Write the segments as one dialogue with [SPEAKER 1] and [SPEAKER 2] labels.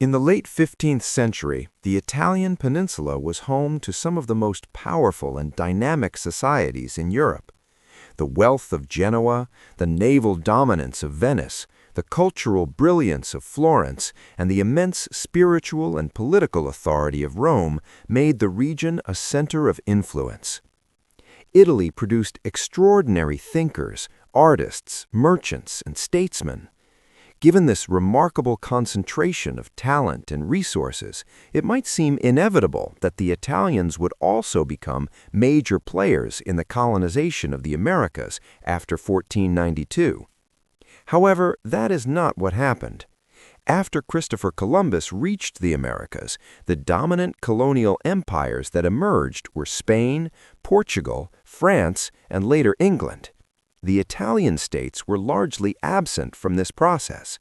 [SPEAKER 1] In the late 15th century, the Italian peninsula was home to some of the most powerful and dynamic societies in Europe. The wealth of Genoa, the naval dominance of Venice, the cultural brilliance of Florence, and the immense spiritual and political authority of Rome made the region a center of influence. Italy produced extraordinary thinkers, artists, merchants, and statesmen. Given this remarkable concentration of talent and resources, it might seem inevitable that the Italians would also become major players in the colonization of the Americas after 1492. However, that is not what happened. After Christopher Columbus reached the Americas, the dominant colonial empires that emerged were Spain, Portugal, France, and later England. The Italian states were largely absent from this process.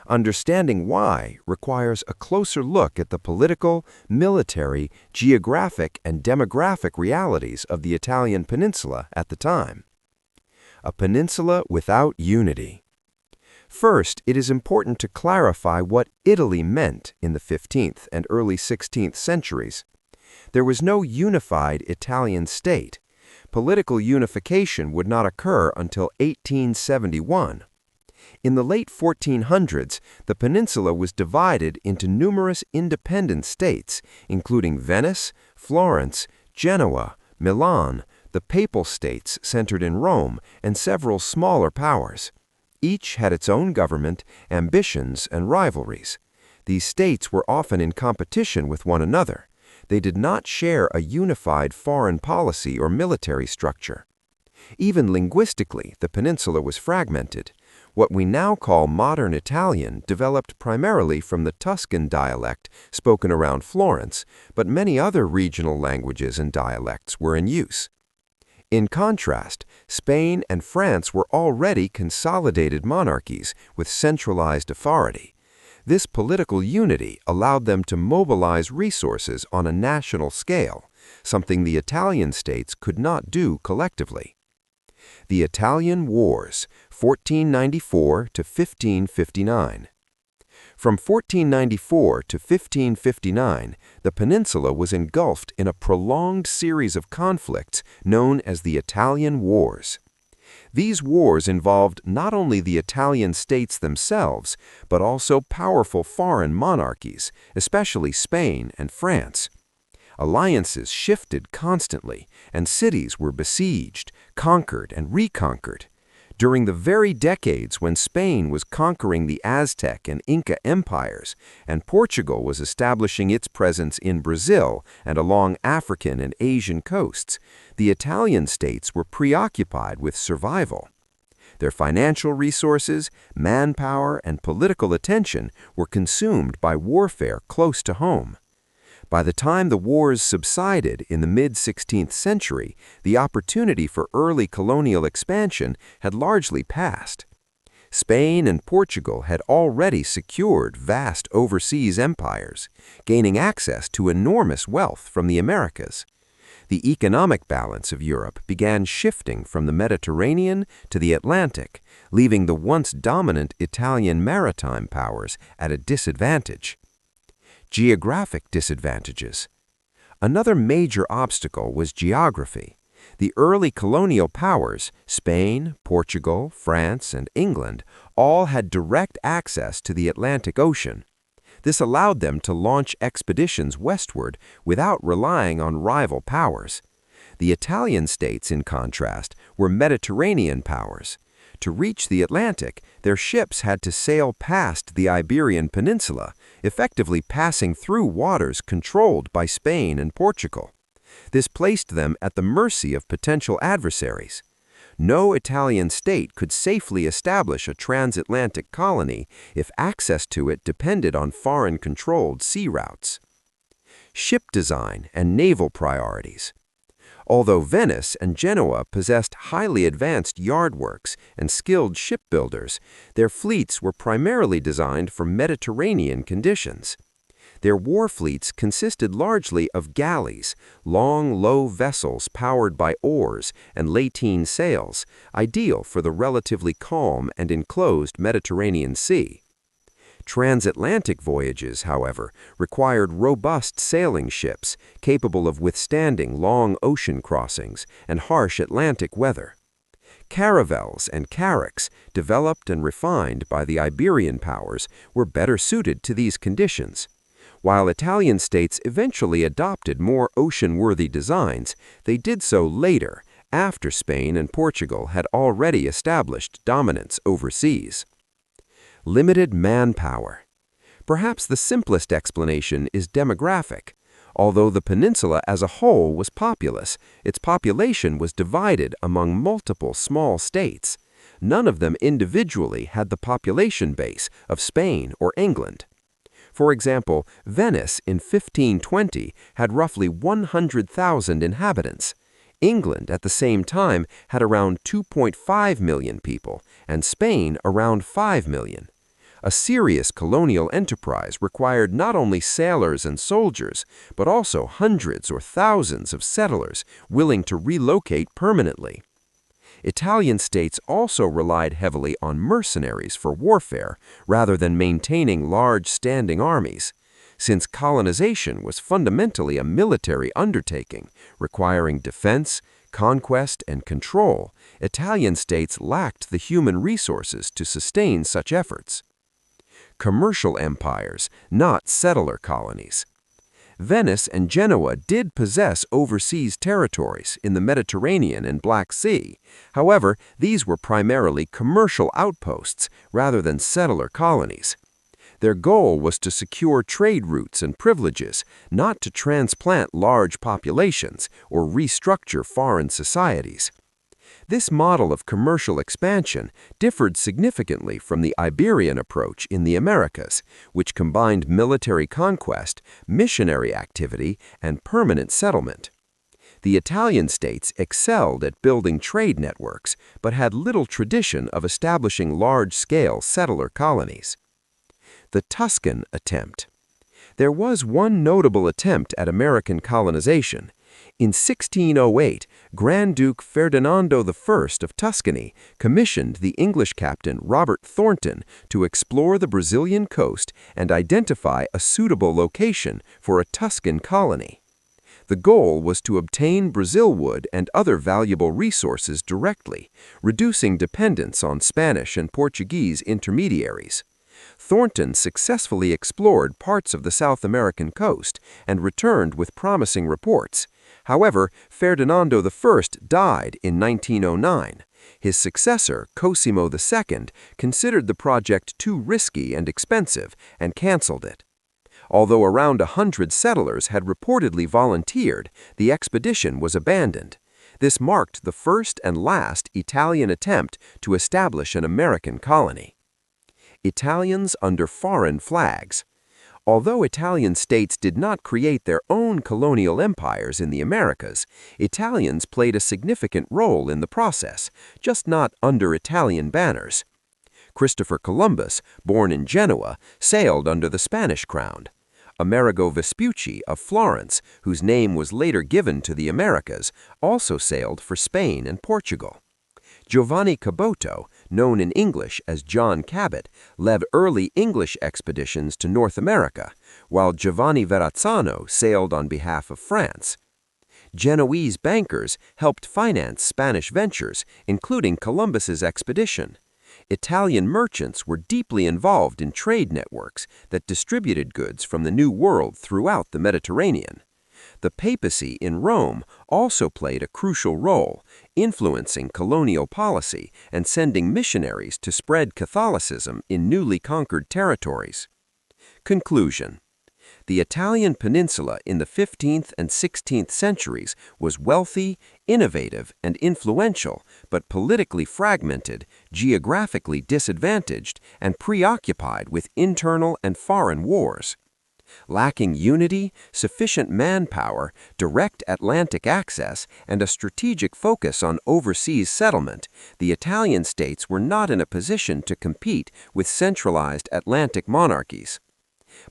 [SPEAKER 1] Understanding why requires a closer look at the political, military, geographic, and demographic realities of the Italian peninsula at the time. A peninsula without unity. First, it is important to clarify what Italy meant in the 15th and early 16th centuries. There was no unified Italian state. Political unification would not occur until 1871. In the late 1400s, the peninsula was divided into numerous independent states, including Venice, Florence, Genoa, Milan, the Papal States centered in Rome, and several smaller powers. Each had its own government, ambitions, and rivalries. These states were often in competition with one another. They did not share a unified foreign policy or military structure. Even linguistically, the peninsula was fragmented. What we now call modern Italian developed primarily from the Tuscan dialect spoken around Florence, but many other regional languages and dialects were in use. In contrast, Spain and France were already consolidated monarchies with centralized authority. This political unity allowed them to mobilize resources on a national scale, something the Italian states could not do collectively. The Italian Wars, 1494 to 1559. From 1494 to 1559, the peninsula was engulfed in a prolonged series of conflicts known as the Italian Wars. These wars involved not only the Italian states themselves, but also powerful foreign monarchies, especially Spain and France. Alliances shifted constantly, and cities were besieged, conquered, and reconquered. During the very decades when Spain was conquering the Aztec and Inca empires, and Portugal was establishing its presence in Brazil and along African and Asian coasts, the Italian states were preoccupied with survival. Their financial resources, manpower, and political attention were consumed by warfare close to home. By the time the wars subsided in the mid-16th century, the opportunity for early colonial expansion had largely passed. Spain and Portugal had already secured vast overseas empires, gaining access to enormous wealth from the Americas. The economic balance of Europe began shifting from the Mediterranean to the Atlantic, leaving the once dominant Italian maritime powers at a disadvantage. Geographic disadvantages. Another major obstacle was geography. The early colonial powers, Spain, Portugal, France, and England, all had direct access to the Atlantic Ocean. This allowed them to launch expeditions westward without relying on rival powers. The Italian states, in contrast, were Mediterranean powers. To reach the Atlantic, their ships had to sail past the Iberian Peninsula, effectively passing through waters controlled by Spain and Portugal. This placed them at the mercy of potential adversaries. No Italian state could safely establish a transatlantic colony if access to it depended on foreign-controlled sea routes. Ship design and naval priorities. Although Venice and Genoa possessed highly advanced yardworks and skilled shipbuilders, their fleets were primarily designed for Mediterranean conditions. Their war fleets consisted largely of galleys, long, low vessels powered by oars and lateen sails, ideal for the relatively calm and enclosed Mediterranean Sea.
[SPEAKER 2] Transatlantic voyages, however, required robust sailing ships capable of withstanding long ocean crossings and harsh Atlantic weather. Caravels and carracks, developed and refined by the Iberian powers, were better suited to these conditions. While Italian states eventually adopted more ocean-worthy designs, they did so later, after Spain and Portugal had already established dominance overseas. Limited manpower. Perhaps the simplest explanation is demographic. Although the peninsula as a whole was populous, its population was divided among multiple small states. None of them individually had the population base of Spain or England. For example, Venice in 1520 had roughly 100,000 inhabitants. England at the same time had around 2.5 million people, and Spain around 5 million. A serious colonial enterprise required not only sailors and soldiers, but also hundreds or thousands of settlers willing to relocate permanently. Italian states also relied heavily on mercenaries for warfare rather than maintaining large standing armies. Since colonization was fundamentally a military undertaking, requiring defense, conquest, and control, Italian states lacked the human resources to sustain such efforts. Commercial empires, not settler colonies. Venice and Genoa did possess overseas territories in the Mediterranean and Black Sea. However, these were primarily commercial outposts rather than settler colonies. Their goal was to secure trade routes and privileges, not to transplant large populations or restructure foreign societies. This model of commercial expansion differed significantly from the Iberian approach in the Americas, which combined military conquest, missionary activity, and permanent settlement. The Italian states excelled at building trade networks, but had little tradition of establishing large-scale settler colonies. The Tuscan attempt. There was one notable attempt at American colonization. In 1608, Grand Duke Ferdinando I of Tuscany commissioned the English captain Robert Thornton to explore the Brazilian coast and identify a suitable location for a Tuscan colony. The goal was to obtain Brazil wood and other valuable resources directly, reducing dependence on Spanish and Portuguese intermediaries. Thornton successfully explored parts of the South American coast and returned with promising reports. However, Ferdinando I died in 1909. His successor, Cosimo II, considered the project too risky and expensive and canceled it. Although around 100 settlers had reportedly volunteered, the expedition was abandoned. This marked the first and last Italian attempt to establish an American colony. Italians under foreign flags. Although Italian states did not create their own colonial empires in the Americas, Italians played a significant role in the process, just not under Italian banners. Christopher Columbus, born in Genoa, sailed under the Spanish crown. Amerigo Vespucci of Florence, whose name was later given to the Americas, also sailed for Spain and Portugal. Giovanni Caboto, known in English as John Cabot, led early English expeditions to North America, while Giovanni Verrazzano sailed on behalf of France. Genoese bankers helped finance Spanish ventures, including Columbus's expedition. Italian merchants were deeply involved in trade networks that distributed goods from the New World throughout the Mediterranean. The papacy in Rome also played a crucial role, influencing colonial policy and sending missionaries to spread Catholicism in newly conquered territories. Conclusion. The Italian peninsula in the 15th and 16th centuries was wealthy, innovative, and influential, but politically fragmented, geographically disadvantaged, and preoccupied with internal and foreign wars. Lacking unity, sufficient manpower, direct Atlantic access, and a strategic focus on overseas settlement, the Italian states were not in a position to compete with centralized Atlantic monarchies.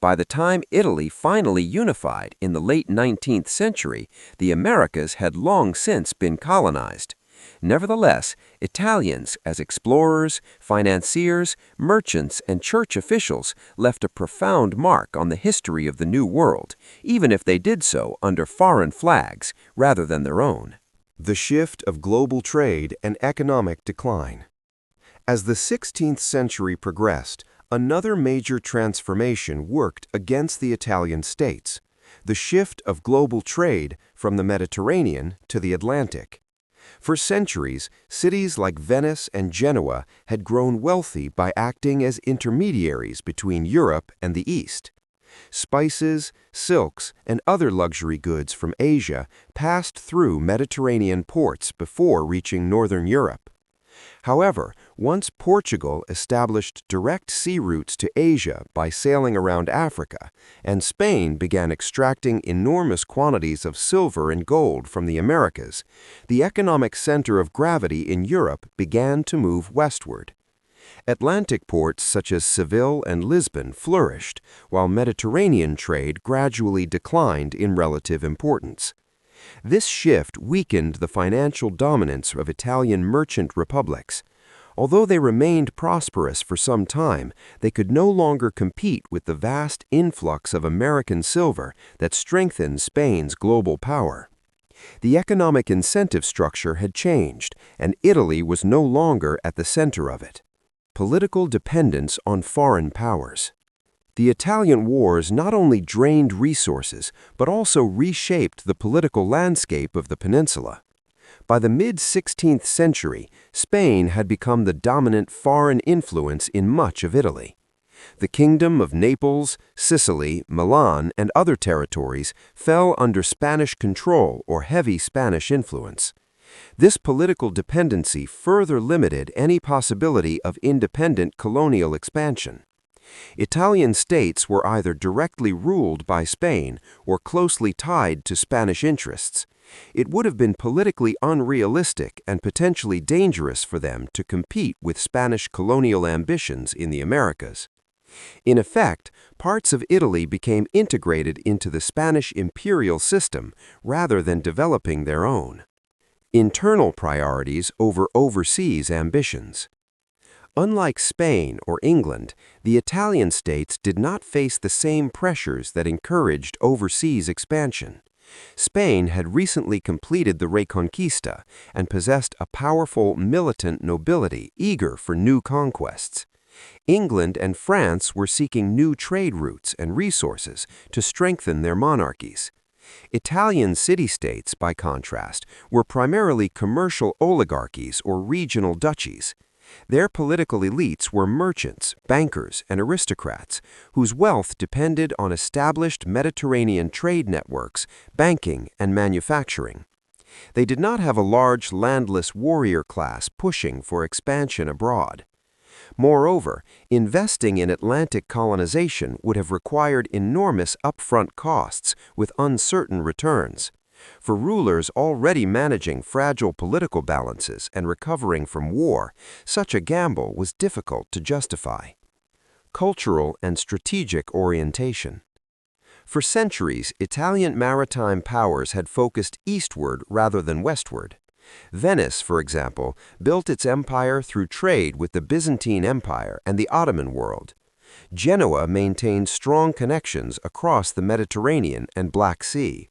[SPEAKER 2] By the time Italy finally unified in the late 19th century, the Americas had long since been colonized. Nevertheless, Italians, as explorers, financiers, merchants, and church officials, left a profound mark on the history of the New World, even if they did so under foreign flags rather than their own.
[SPEAKER 1] The shift of global trade and economic decline. As the 16th century progressed, another major transformation worked against the Italian states, the shift of global trade from the Mediterranean to the Atlantic. For centuries, cities like Venice and Genoa had grown wealthy by acting as intermediaries between Europe and the East. Spices, silks, and other luxury goods from Asia passed through Mediterranean ports before reaching northern Europe. However, once Portugal established direct sea routes to Asia by sailing around Africa, and Spain began extracting enormous quantities of silver and gold from the Americas, the economic center of gravity in Europe began to move westward. Atlantic ports such as Seville and Lisbon flourished, while Mediterranean trade gradually declined in relative importance. This shift weakened the financial dominance of Italian merchant republics. Although they remained prosperous for some time, they could no longer compete with the vast influx of American silver that strengthened Spain's global power. The economic incentive structure had changed, and Italy was no longer at the center of it. Political dependence on foreign powers. The Italian wars not only drained resources, but also reshaped the political landscape of the peninsula. By the mid-16th century, Spain had become the dominant foreign influence in much of Italy. The Kingdom of Naples, Sicily, Milan, and other territories fell under Spanish control or heavy Spanish influence. This political dependency further limited any possibility of independent colonial expansion. Italian states were either directly ruled by Spain or closely tied to Spanish interests. It would have been politically unrealistic and potentially dangerous for them to compete with Spanish colonial ambitions in the Americas. In effect, parts of Italy became integrated into the Spanish imperial system rather than developing their own. Internal priorities over overseas ambitions. Unlike Spain or England, the Italian states did not face the same pressures that encouraged overseas expansion. Spain had recently completed the Reconquista and possessed a powerful militant nobility eager for new conquests. England and France were seeking new trade routes and resources to strengthen their monarchies. Italian city-states, by contrast, were primarily commercial oligarchies or regional duchies. Their political elites were merchants, bankers, and aristocrats, whose wealth depended on established Mediterranean trade networks, banking, and manufacturing. They did not have a large landless warrior class pushing for expansion abroad. Moreover, investing in Atlantic colonization would have required enormous upfront costs with uncertain returns. For rulers already managing fragile political balances and recovering from war, such a gamble was difficult to justify. Cultural and strategic orientation. For centuries, Italian maritime powers had focused eastward rather than westward. Venice, for example, built its empire through trade with the Byzantine Empire and the Ottoman world. Genoa maintained strong connections across the Mediterranean and Black Sea.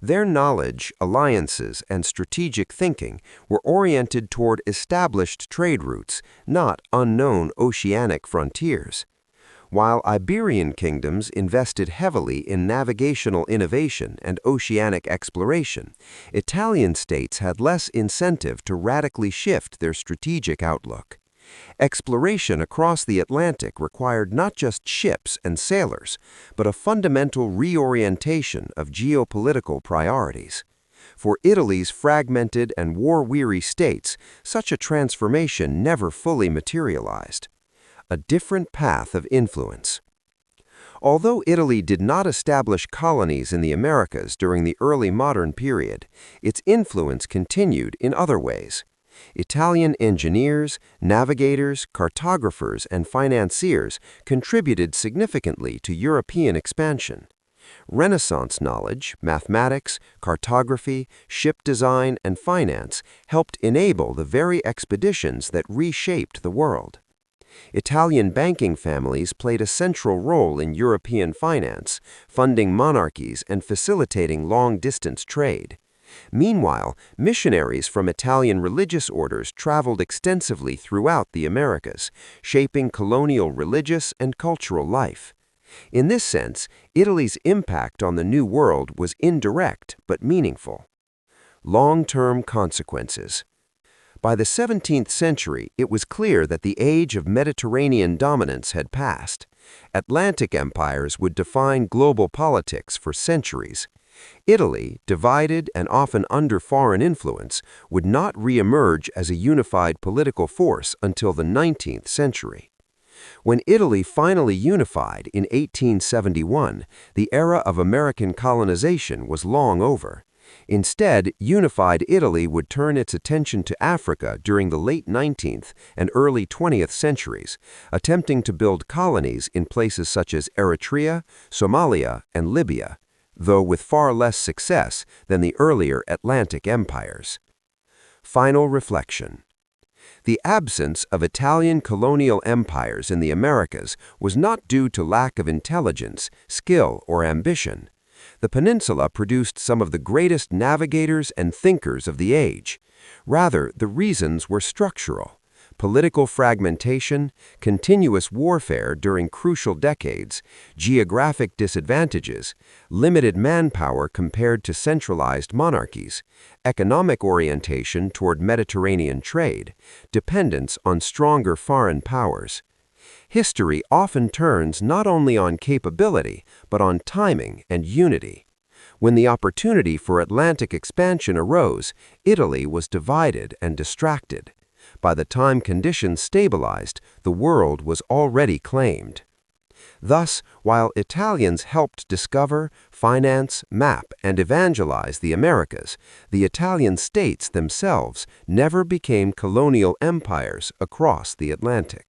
[SPEAKER 1] Their knowledge, alliances, and strategic thinking were oriented toward established trade routes, not unknown oceanic frontiers. While Iberian kingdoms invested heavily in navigational innovation and oceanic exploration, Italian states had less incentive to radically shift their strategic outlook. Exploration across the Atlantic required not just ships and sailors, but a fundamental reorientation of geopolitical priorities. For Italy's fragmented and war-weary states, such a transformation never fully materialized. A different path of influence. Although Italy did not establish colonies in the Americas during the early modern period, its influence continued in other ways. Italian engineers, navigators, cartographers, and financiers contributed significantly to European expansion.
[SPEAKER 2] Renaissance knowledge, mathematics, cartography, ship design, and finance helped enable the very expeditions that reshaped the world. Italian banking families played a central role in European finance, funding monarchies and facilitating long-distance trade. Meanwhile, missionaries from Italian religious orders traveled extensively throughout the Americas, shaping colonial religious and cultural life. In this sense, Italy's impact on the New World was indirect but meaningful. Long-term consequences. By the 17th century, it was clear that the age of Mediterranean dominance had passed. Atlantic empires would define global politics for centuries. Italy, divided and often under foreign influence, would not re-emerge as a unified political force until the 19th century. When Italy finally unified in 1871, the era of American colonization was long over. Instead, unified Italy would turn its attention to Africa during the late 19th and early 20th centuries, attempting to build colonies in places such as Eritrea, Somalia, and Libya, though with far less success than the earlier Atlantic empires. Final reflection. The absence of Italian colonial empires in the Americas was not due to lack of intelligence, skill, or ambition. The peninsula produced some of the greatest navigators and thinkers of the age. Rather, the reasons were structural. Political fragmentation, continuous warfare during crucial decades, geographic disadvantages, limited manpower compared to centralized monarchies, economic orientation toward Mediterranean trade, dependence on stronger foreign powers. History often turns not only on capability, but on timing and unity. When the opportunity for Atlantic expansion arose, Italy was divided and distracted. By the time conditions stabilized, the world was already claimed. Thus, while Italians helped discover, finance, map, and evangelize the Americas, the Italian states themselves never became colonial empires across the Atlantic.